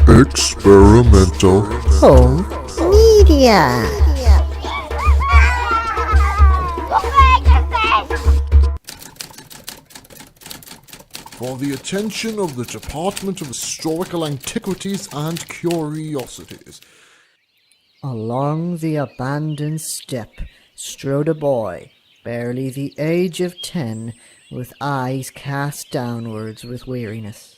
Experimental Home Media. for the attention of the Department of Historical Antiquities and Curiosities. Along the abandoned steppe strode a boy, barely the age of 10, with eyes cast downwards with weariness,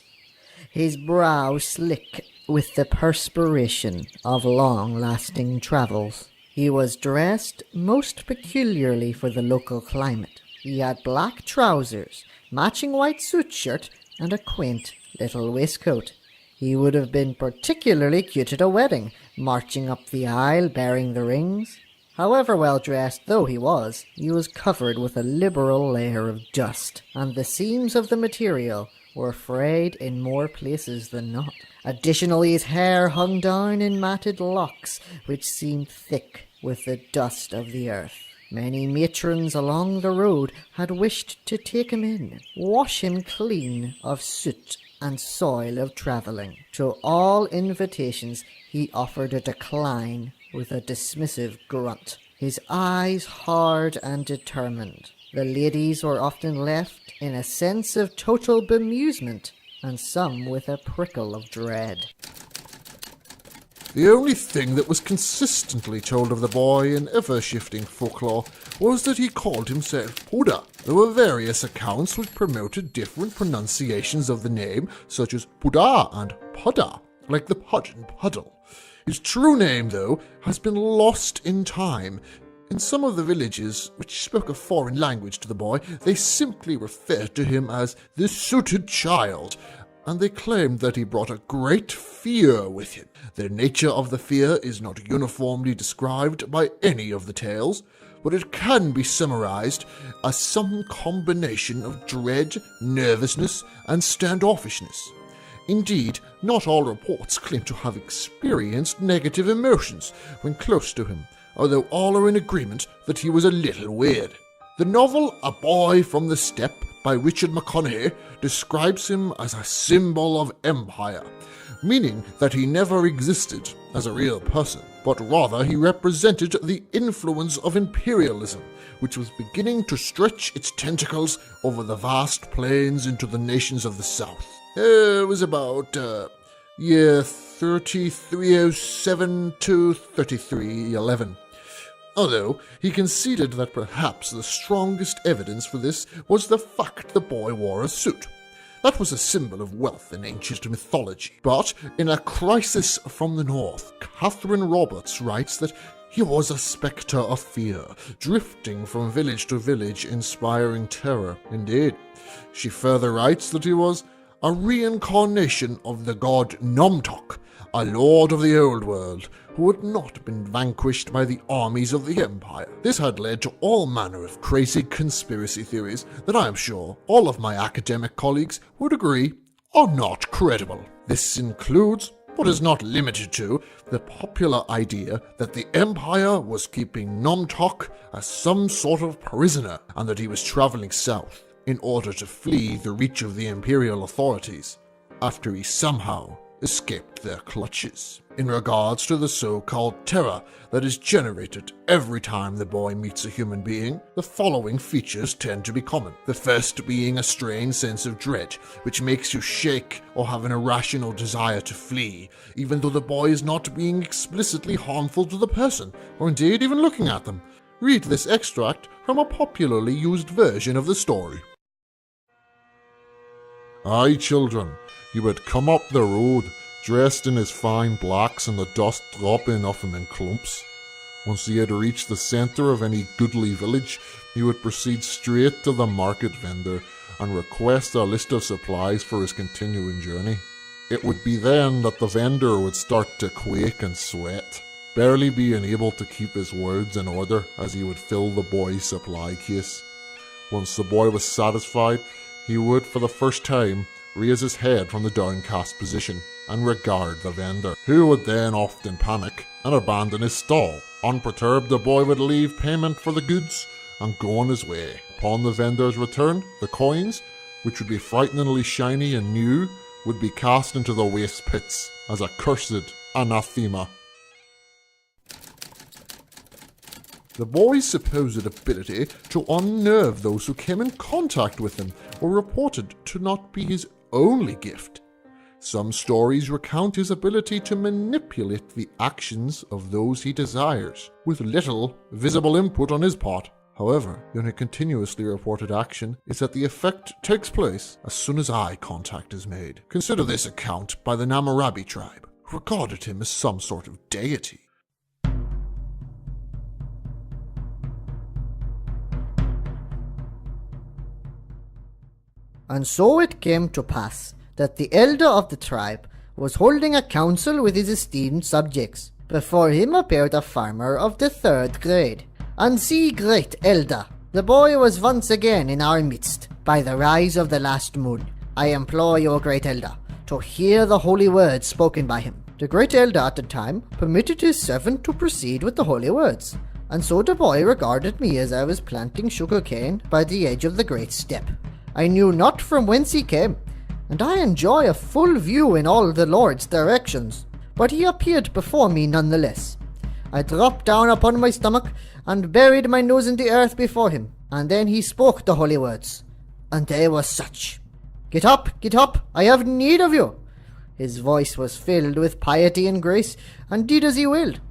his brow slick with the perspiration of long-lasting travels. He was dressed most peculiarly for the local climate. He had black trousers, matching white suit shirt, and a quaint little waistcoat. He would have been particularly cute at a wedding, marching up the aisle bearing the rings. However well dressed though he was covered with a liberal layer of dust, and the seams of the material were frayed in more places than not. Additionally, his hair hung down in matted locks, which seemed thick with the dust of the earth. Many matrons along the road had wished to take him in, wash him clean of soot and soil of travelling. To all invitations he offered a decline with a dismissive grunt, his eyes hard and determined. The ladies were often left in a sense of total bemusement, and some with a prickle of dread. The only thing that was consistently told of the boy in ever-shifting folklore was that he called himself Buddha. There were various accounts which promoted different pronunciations of the name, such as Buddha and Pudda, like the pud and puddle. His true name, though, has been lost in time. In some of the villages which spoke a foreign language to the boy, they simply referred to him as the Sooted Child, and they claimed that he brought a great fear with him. The nature of the fear is not uniformly described by any of the tales, but it can be summarized as some combination of dread, nervousness, and standoffishness. Indeed, not all reports claim to have experienced negative emotions when close to him, although all are in agreement that he was a little weird. The novel A Boy from the Steppe by Richard McConaughey describes him as a symbol of empire, meaning that he never existed as a real person, but rather he represented the influence of imperialism, which was beginning to stretch its tentacles over the vast plains into the nations of the south. It was about year 3307 to 3311. Although he conceded that perhaps the strongest evidence for this was the fact the boy wore a suit. That was a symbol of wealth in ancient mythology. But in A Crisis from the North, Catherine Roberts writes that he was a spectre of fear, drifting from village to village, inspiring terror. Indeed, she further writes that he was a reincarnation of the god Nomtok, a lord of the old world, who had not been vanquished by the armies of the Empire. This had led to all manner of crazy conspiracy theories that I am sure all of my academic colleagues would agree are not credible. This includes, but is not limited to, the popular idea that the Empire was keeping Nomtok as some sort of prisoner and that he was traveling south in order to flee the reach of the imperial authorities after he somehow escaped their clutches. In regards to the so-called terror that is generated every time the boy meets a human being, the following features tend to be common. The first being a strange sense of dread, which makes you shake or have an irrational desire to flee, even though the boy is not being explicitly harmful to the person, or indeed even looking at them. Read this extract from a popularly used version of the story. "Aye, children, he would come up the road, dressed in his fine blacks and the dust dropping off him in clumps. Once he had reached the centre of any goodly village, he would proceed straight to the market vendor and request a list of supplies for his continuing journey. It would be then that the vendor would start to quake and sweat, barely being able to keep his words in order as he would fill the boy's supply case. Once the boy was satisfied, he would, for the first time, raise his head from the downcast position and regard the vendor, who would then often panic and abandon his stall. Unperturbed, the boy would leave payment for the goods and go on his way. Upon the vendor's return, the coins, which would be frighteningly shiny and new, would be cast into the waste pits as a cursed anathema. The boy's supposed ability to unnerve those who came in contact with him were reported to not be his only gift. Some stories recount his ability to manipulate the actions of those he desires, with little visible input on his part. However, the only continuously reported action is that the effect takes place as soon as eye contact is made. Consider this account by the Namarabi tribe, who regarded him as some sort of deity. And so it came to pass that the elder of the tribe was holding a council with his esteemed subjects. Before him appeared a farmer of the 3rd grade. And see, great elder, the boy was once again in our midst, by the rise of the last moon. I implore you, great elder, to hear the holy words spoken by him. The great elder at the time permitted his servant to proceed with the holy words, and so the boy regarded me as I was planting sugar cane by the edge of the great steppe. I knew not from whence he came, and I enjoy a full view in all the Lord's directions, but he appeared before me nonetheless. I dropped down upon my stomach and buried my nose in the earth before him, and then he spoke the holy words, and they were such. Get up, I have need of you. His voice was filled with piety and grace, and did as he willed.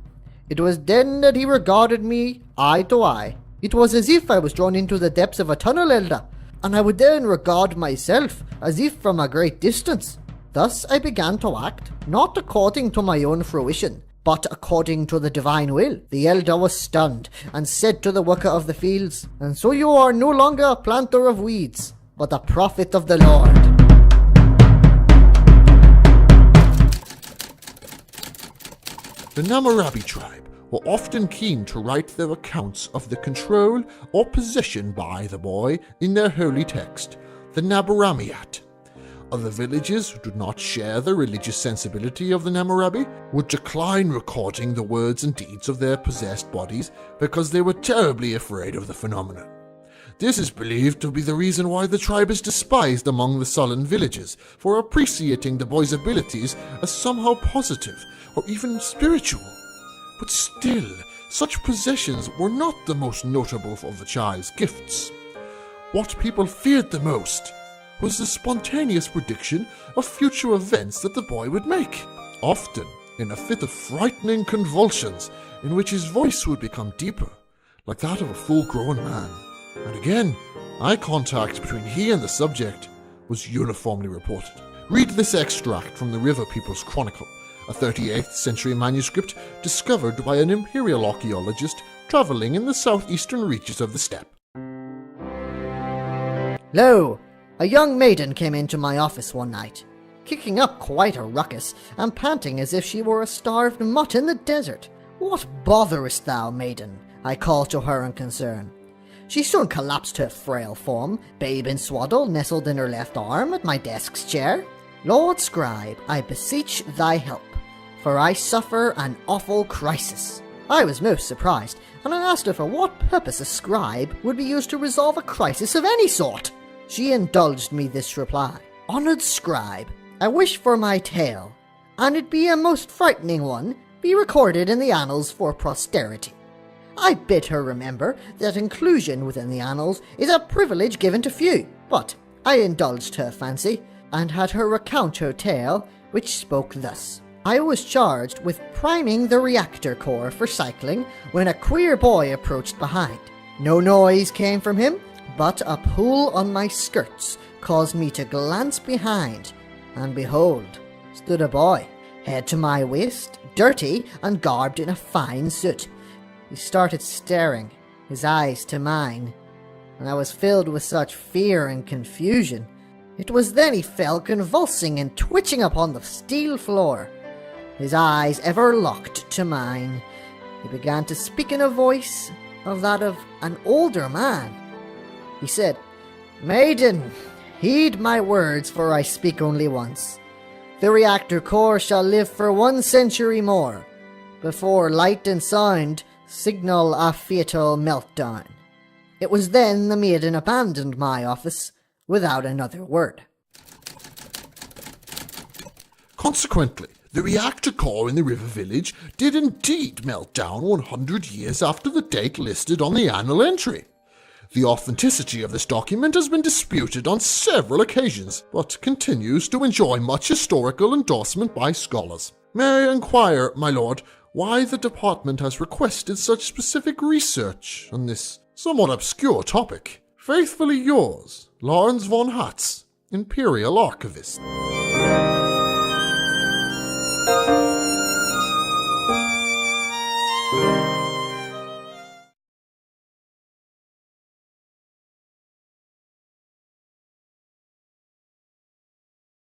It was then that he regarded me eye to eye. It was as if I was drawn into the depths of a tunnel, elder, and I would then regard myself as if from a great distance. Thus I began to act, not according to my own fruition, but according to the divine will. The elder was stunned, and said to the worker of the fields, And so you are no longer a planter of weeds, but a prophet of the Lord. The Namarabi tribe were often keen to write their accounts of the control or possession by the boy in their holy text, the Nabaramiat. Other villages who did not share the religious sensibility of the Namarabi would decline recording the words and deeds of their possessed bodies because they were terribly afraid of the phenomenon. This is believed to be the reason why the tribe is despised among the sullen villages for appreciating the boy's abilities as somehow positive or even spiritual. But still, such possessions were not the most notable of the child's gifts. What people feared the most was the spontaneous prediction of future events that the boy would make, often in a fit of frightening convulsions in which his voice would become deeper, like that of a full-grown man. And again, eye contact between he and the subject was uniformly reported. Read this extract from the River People's Chronicle, a 38th century manuscript discovered by an imperial archaeologist travelling in the southeastern reaches of the steppe. Lo! A young maiden came into my office one night, kicking up quite a ruckus, and panting as if she were a starved mutt in the desert. What botherest thou, maiden? I called to her in concern. She soon collapsed her frail form, babe in swaddle nestled in her left arm at my desk's chair. Lord Scribe, I beseech thy help, for I suffer an awful crisis. I was most surprised, and I asked her for what purpose a scribe would be used to resolve a crisis of any sort. She indulged me this reply. Honoured scribe, I wish for my tale, and it be a most frightening one, be recorded in the annals for posterity. I bid her remember that inclusion within the annals is a privilege given to few, but I indulged her fancy, and had her recount her tale, which spoke thus. I was charged with priming the reactor core for cycling when a queer boy approached behind. No noise came from him, but a pull on my skirts caused me to glance behind, and behold, stood a boy, head to my waist, dirty and garbed in a fine suit. He started staring, his eyes to mine, and I was filled with such fear and confusion. It was then he fell convulsing and twitching upon the steel floor, his eyes ever locked to mine. He began to speak in a voice of that of an older man. He said, Maiden, heed my words, for I speak only once. The reactor core shall live for 1 century more, before light and sound signal a fatal meltdown. It was then the maiden abandoned my office without another word. Consequently, the reactor core in the river village did indeed melt down 100 years after the date listed on the annal entry. The authenticity of this document has been disputed on several occasions, but continues to enjoy much historical endorsement by scholars. May I inquire, my lord, why the department has requested such specific research on this somewhat obscure topic? Faithfully yours, Lawrence von Hatz, Imperial Archivist.